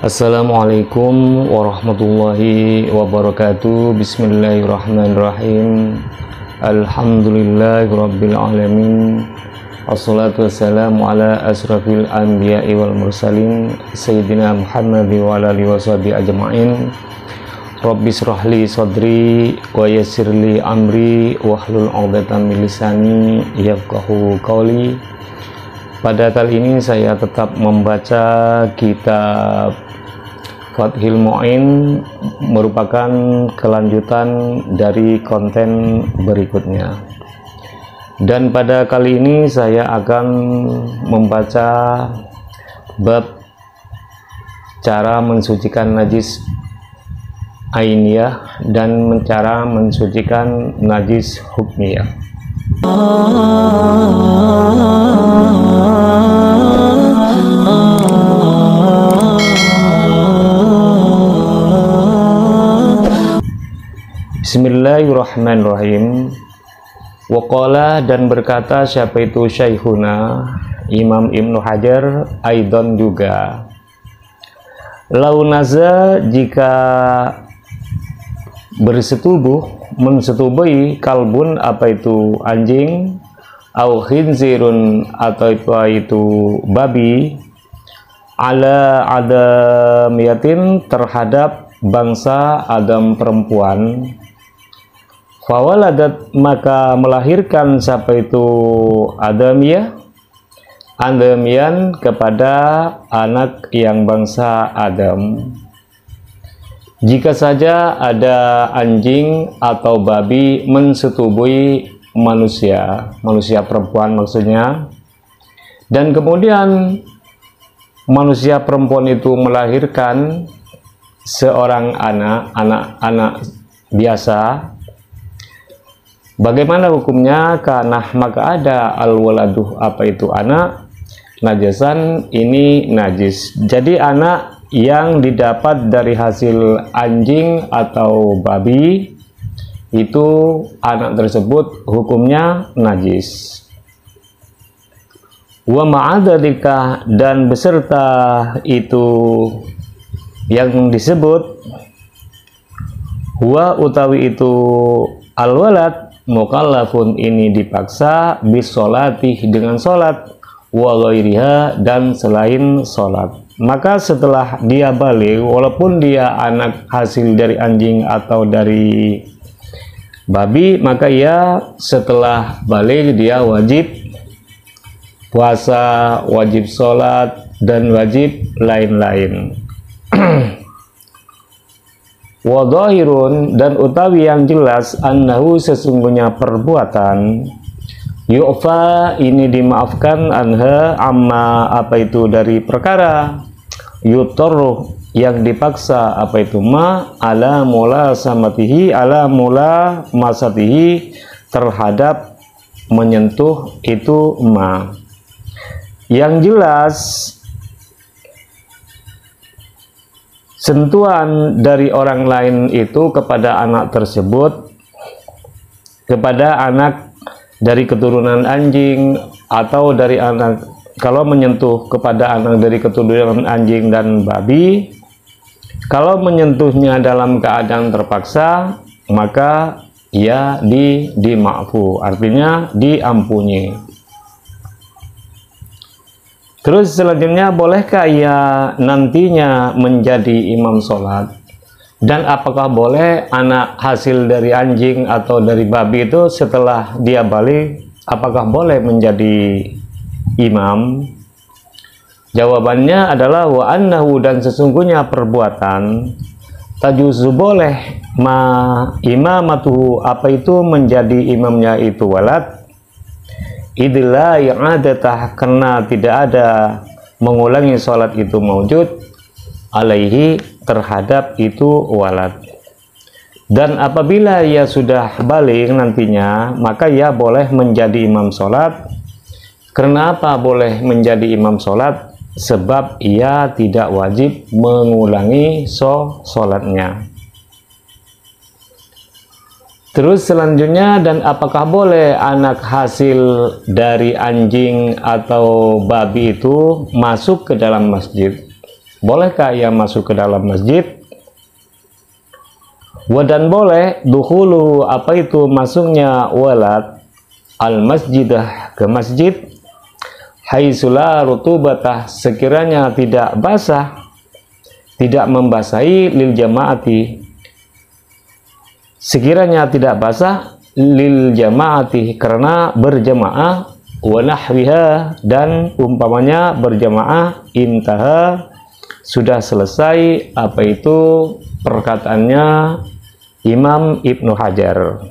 Assalamualaikum warahmatullahi wabarakatuh. Bismillahirrahmanirrahim. Alhamdulillahirabbil alamin. Wassalatu wassalamu ala asrafil anbiya'i wal mursalin sayyidina Muhammad wa ala alihi washabihi ajma'in. Rabbi shrah li sadri wa yassir li amri wahlul 'uqdatam min lisani yafqahu qawli. Pada kali ini saya tetap membaca kitab Fathul Mu'in, merupakan kelanjutan dari konten berikutnya. Dan pada kali ini saya akan membaca bab cara mensucikan najis ainiyah dan cara mensucikan najis hukmiyah. Bismillahirrahmanirrahim. Waqala, dan berkata siapa itu Syekhuna Imam Ibnu Hajar Aidon juga, launaza, jika bersetubuh, mensetubuhi kalbun, apa itu anjing, au khinzirun, atau itu babi, ala adamiyatin, terhadap bangsa Adam perempuan, fawaladat, maka melahirkan siapa itu adamiyah, adamian, kepada anak yang bangsa Adam. Jika saja ada anjing atau babi mensetubuhi manusia perempuan maksudnya, dan kemudian manusia perempuan itu melahirkan seorang anak biasa, bagaimana hukumnya? Karena maka ada al-waladuh, apa itu anak, najasan, ini najis. Jadi anak yang didapat dari hasil anjing atau babi, itu anak tersebut hukumnya najis. Wa ma'adzalika, dan beserta itu yang disebut, huwa utawi itu al-walad, mukallafun, ini dipaksa, bisolatih, dengan solat, wa ghairiha, dan selain solat. Maka setelah dia balik, walaupun dia anak hasil dari anjing atau dari babi, maka ia setelah balik dia wajib puasa, wajib sholat, dan wajib lain-lain. Wadhahirun, dan utawi yang jelas, annahu, sesungguhnya perbuatan, yu'fa, ini dimaafkan, anha, amma, apa itu dari perkara, yutorruh, yang dipaksa, apa itu ma, ala mula samatihi, ala mula masatihi, terhadap menyentuh itu ma. Yang jelas sentuhan dari orang lain itu kepada anak tersebut, kepada anak dari keturunan anjing atau dari anak, kalau menyentuh kepada anak dari keturunan anjing dan babi, kalau menyentuhnya dalam keadaan terpaksa, maka ia dimaafu, artinya diampuni. Terus selanjutnya, bolehkah ia nantinya menjadi imam sholat? Dan apakah boleh anak hasil dari anjing atau dari babi itu setelah dia balik, apakah boleh menjadi imam? Jawabannya adalah wa annahu, dan sesungguhnya perbuatan, tajuzu, boleh, ma imamatuhu, apa itu menjadi imamnya itu walad, idla i'adatah, karena tidak ada mengulangi sholat itu maujud, alaihi, terhadap itu walad. Dan apabila ia sudah balik nantinya, maka ia boleh menjadi imam sholat. Kenapa boleh menjadi imam sholat? Sebab ia tidak wajib mengulangi sholatnya. Terus selanjutnya, dan apakah boleh anak hasil dari anjing atau babi itu masuk ke dalam masjid? bolehkah ia masuk ke dalam masjid? Dan boleh dukhulu, apa itu masuknya walad al masjidah, ke masjid, haitsula rutubatah, sekiranya tidak basah, tidak membasahi, lil jamaati, sekiranya tidak basah, lil jamaati, karena berjamaah, wa nahwiha, dan umpamanya berjamaah, intaha, sudah selesai apa itu perkataannya Imam Ibnu Hajar.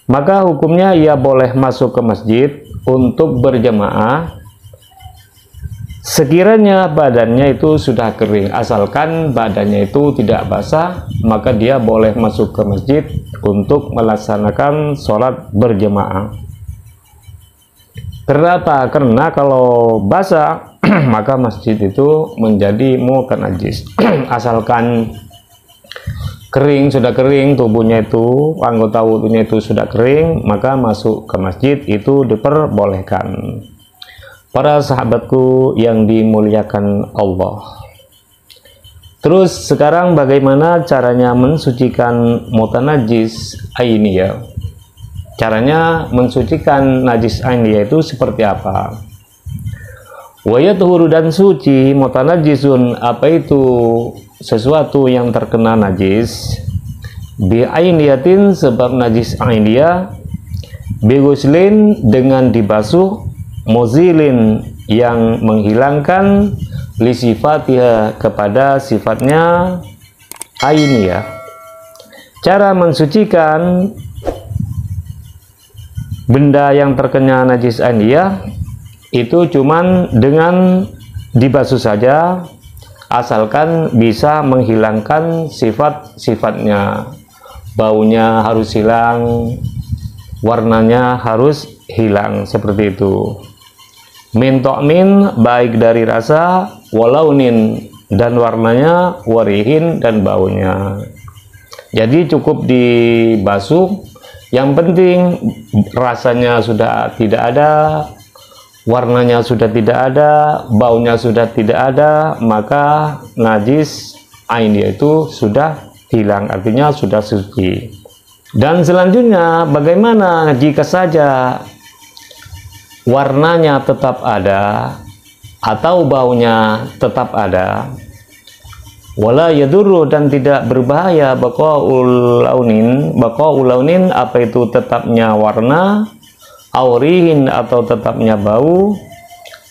Maka hukumnya ia boleh masuk ke masjid untuk berjamaah sekiranya badannya itu sudah kering, asalkan badannya itu tidak basah, maka dia boleh masuk ke masjid untuk melaksanakan sholat berjamaah. Kenapa? Karena kalau basah maka masjid itu menjadi mutanajis. Asalkan kering, sudah kering tubuhnya itu, anggota wudhunya itu sudah kering, maka masuk ke masjid itu diperbolehkan. Para sahabatku yang dimuliakan Allah. Terus sekarang bagaimana caranya mensucikan mutanajis ainiyah? Caranya mensucikan najis ainiyah itu seperti apa? Wa yatuhuru, dan suci, mutanajisun, apa itu sesuatu yang terkena najis, bi ainiyatin, sebab najis ainiyah, bi ghuslin, dengan dibasuh, muzilin, yang menghilangkan, li sifatiha, kepada sifatnya ainiyah. Cara mensucikan benda yang terkena najis ainiyah itu cuman dengan dibasuh saja, asalkan bisa menghilangkan sifat-sifatnya. Baunya harus hilang, warnanya harus hilang, seperti itu. Min to'min, baik dari rasa, walaunin, dan warnanya, warihin, dan baunya. Jadi cukup dibasuh, yang penting rasanya sudah tidak ada, warnanya sudah tidak ada, baunya sudah tidak ada, maka najis ainiyah itu sudah hilang, artinya sudah suci. Dan selanjutnya, bagaimana jika saja warnanya tetap ada atau baunya tetap ada, wala yadurru, dan tidak berbahaya, baqaul launin, apa itu tetapnya warna, aurihin, atau tetapnya bau,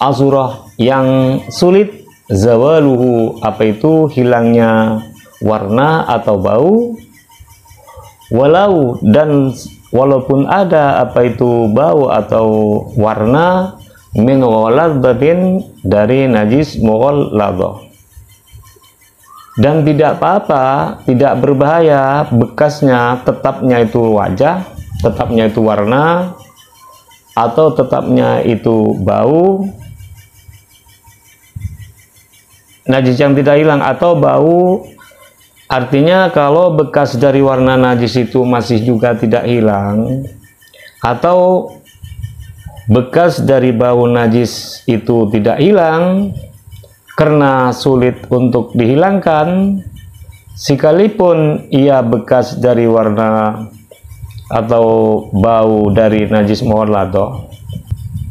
azurah, yang sulit, zawaluhu, apa itu hilangnya warna atau bau, walau, dan walaupun ada apa itu bau atau warna, min ghaladatin, dari najis mughalladah, dan tidak apa-apa, tidak berbahaya, bekasnya tetapnya itu wajah, tetapnya itu warna, atau tetapnya itu bau, najis yang tidak hilang, atau bau. Artinya kalau bekas dari warna najis itu masih juga tidak hilang, atau bekas dari bau najis itu tidak hilang karena sulit untuk dihilangkan, sekalipun ia bekas dari warna atau bau dari najis mughalladah,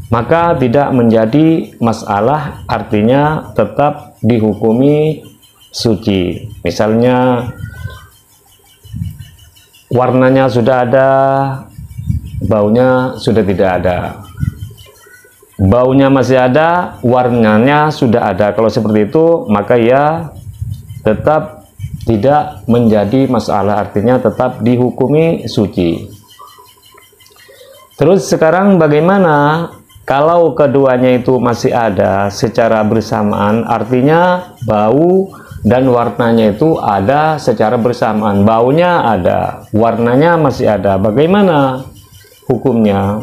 maka tidak menjadi masalah, artinya tetap dihukumi suci. Misalnya warnanya sudah ada, baunya sudah tidak ada, baunya masih ada, warnanya sudah ada. Kalau seperti itu, maka ya tetap tidak menjadi masalah, artinya tetap dihukumi suci. Terus sekarang bagaimana kalau keduanya itu masih ada secara bersamaan, artinya bau dan warnanya itu ada secara bersamaan, baunya ada, warnanya masih ada, bagaimana hukumnya?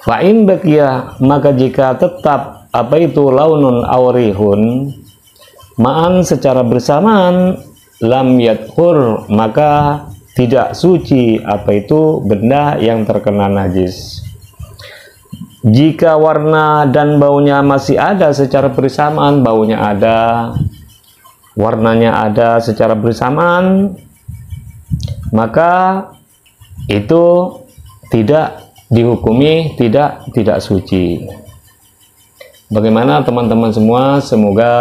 Fa'in baqiya, maka jika tetap apa itu launun aurihun, ma'an secara bersamaan, lam yadhur, maka tidak suci apa itu benda yang terkena najis. Jika warna dan baunya masih ada secara bersamaan, baunya ada, warnanya ada secara bersamaan, maka itu tidak dihukumi tidak suci. Bagaimana teman-teman semua? Semoga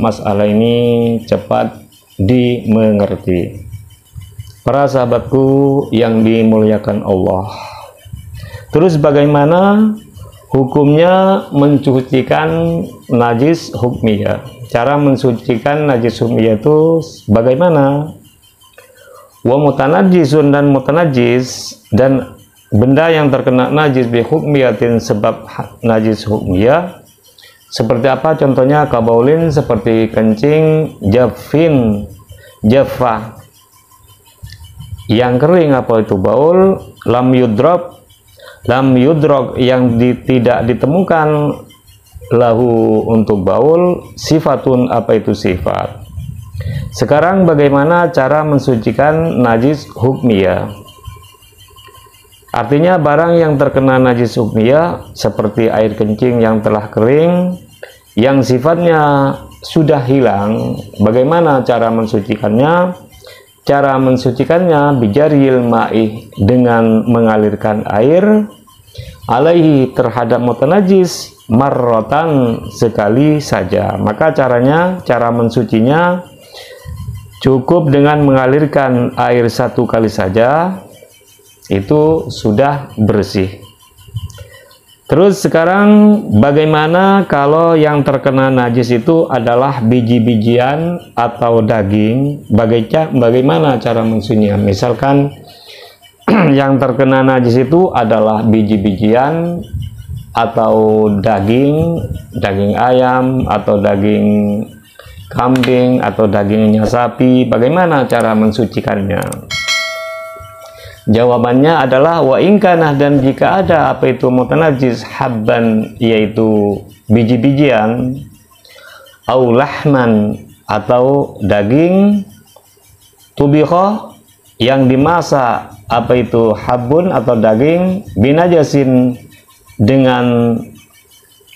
masalah ini cepat dimengerti. Para sahabatku yang dimuliakan Allah. Terus bagaimana hukumnya mensucikan najis hukmiyah? Cara mensucikan najis hukmiyah itu bagaimana? Wa mutanajjisun, dan mutanajjis dan benda yang terkena najis bi hukmiyatin sebab najis hukmiyah. Seperti apa contohnya? Kabaulin, seperti kencing, jafin, jafah yang kering, apa itu baul, lam yudrok yang tidak ditemukan lahu untuk baul sifatun, apa itu sifat. Sekarang bagaimana cara mensucikan najis hukmiyah? Artinya barang yang terkena najis hukmiyah seperti air kencing yang telah kering, yang sifatnya sudah hilang, bagaimana cara mensucikannya? Cara mensucikannya bijaril ma'i, dengan mengalirkan air alaihi, terhadap mutanajis, marrotan, sekali saja. Maka cara mensucinya cukup dengan mengalirkan air satu kali saja, itu sudah bersih. Terus sekarang bagaimana kalau yang terkena najis itu adalah biji-bijian atau daging? Bagaimana cara mensucinya? Misalkan yang terkena najis itu adalah biji-bijian atau daging ayam atau daging kambing atau dagingnya sapi. Bagaimana cara mensucikannya? Jawabannya adalah wa ingkanah, dan jika ada apa itu mutanajis habban, yaitu biji-bijian, au lahman, atau daging, tubikho, yang dimasak, apa itu habun atau daging, binajasin, dengan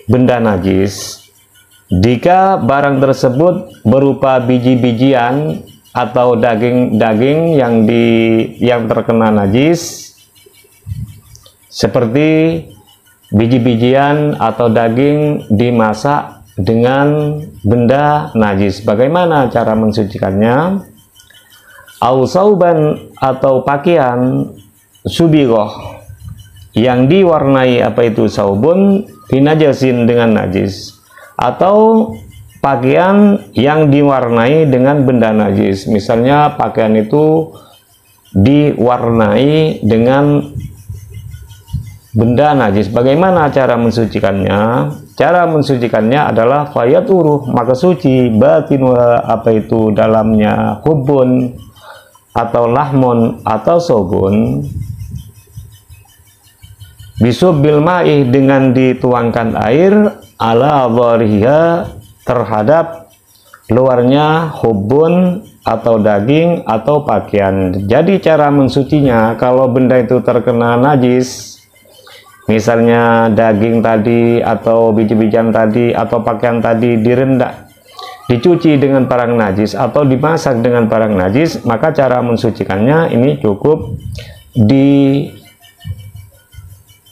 benda najis. Jika barang tersebut berupa biji-bijian atau daging-daging yang terkena najis, seperti biji-bijian atau daging dimasak dengan benda najis, bagaimana cara mensucikannya? Au sauban, atau pakaian, subigoh, yang diwarnai, apa itu saubun, binajasin, dengan najis, atau pakaian yang diwarnai dengan benda najis. Misalnya pakaian itu diwarnai dengan benda najis, bagaimana cara mensucikannya? Cara mensucikannya adalah fayaturuh, maka suci, batinwa, apa itu dalamnya, hubun atau lahmun atau sobun, bisub bilma'i, dengan dituangkan air, ala dhariha, terhadap luarnya hubun atau daging atau pakaian. Jadi cara mensucinya, kalau benda itu terkena najis, misalnya daging tadi atau biji-bijian tadi atau pakaian tadi dicuci dengan barang najis atau dimasak dengan barang najis, maka cara mensucikannya ini cukup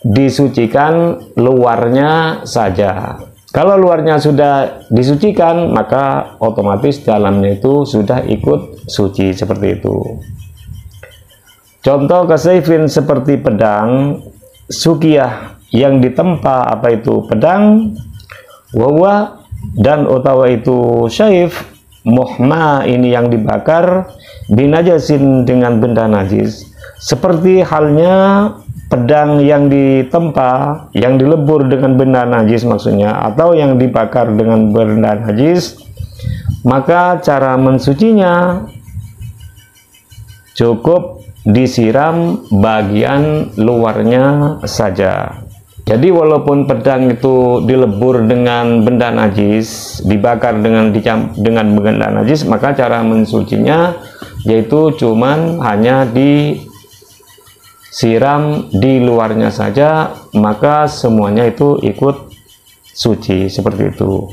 disucikan luarnya saja. Kalau luarnya sudah disucikan, maka otomatis dalamnya itu sudah ikut suci, seperti itu. Contoh kasaifin, seperti pedang, sukiyah, yang ditempa, apa itu pedang, wawa, dan utawa itu syaif, muhma, ini yang dibakar, binajasin, dengan benda najis. Seperti halnya pedang yang ditempa, yang dilebur dengan benda najis maksudnya, atau yang dibakar dengan benda najis, maka cara mensucinya cukup disiram bagian luarnya saja. Jadi walaupun pedang itu dilebur dengan benda najis, dibakar dengan benda najis, maka cara mensucinya yaitu cuman hanya siram di luarnya saja, maka semuanya itu ikut suci, seperti itu.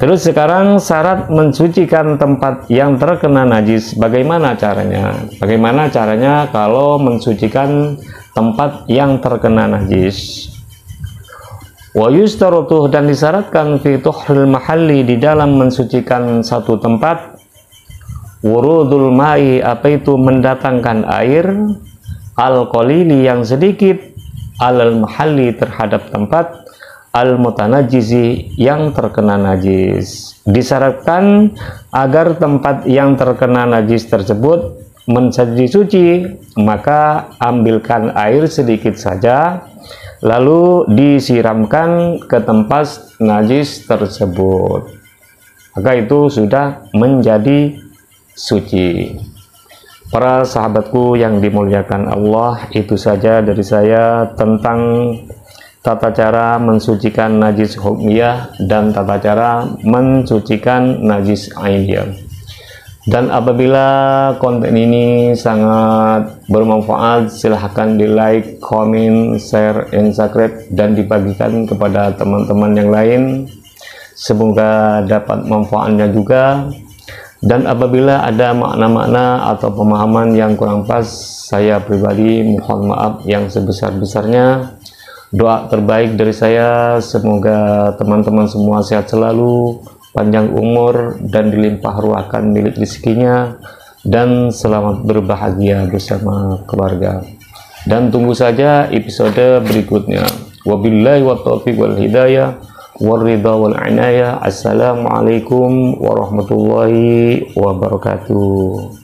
Terus sekarang syarat mensucikan tempat yang terkena najis, bagaimana caranya? Bagaimana caranya kalau mensucikan tempat yang terkena najis? Wa yustarutuh, dan disyaratkan fi tuhril mahalli, di dalam mensucikan satu tempat, wurudul ma'i, apa itu mendatangkan air, al-qalili, yang sedikit, alal mahalli, terhadap tempat, al-mutanajjizi, yang terkena najis. Disyaratkan agar tempat yang terkena najis tersebut menjadi suci, maka ambilkan air sedikit saja, lalu disiramkan ke tempat najis tersebut, maka itu sudah menjadi suci. Para sahabatku yang dimuliakan Allah, itu saja dari saya tentang tata cara mensucikan najis hukmiyah dan tata cara mensucikan najis ainiyah. Dan apabila konten ini sangat bermanfaat, silahkan di like, comment, share, and subscribe, dan dibagikan kepada teman-teman yang lain. Semoga dapat manfaatnya juga. Dan apabila ada makna-makna atau pemahaman yang kurang pas, saya pribadi mohon maaf yang sebesar-besarnya. Doa terbaik dari saya, semoga teman-teman semua sehat selalu, panjang umur, dan dilimpah ruahkan milik rezekinya, dan selamat berbahagia bersama keluarga. Dan tunggu saja episode berikutnya. Wabillahi wa taufiq wal hidayah wal ridha wal inayah. Assalamualaikum warahmatullahi wabarakatuh.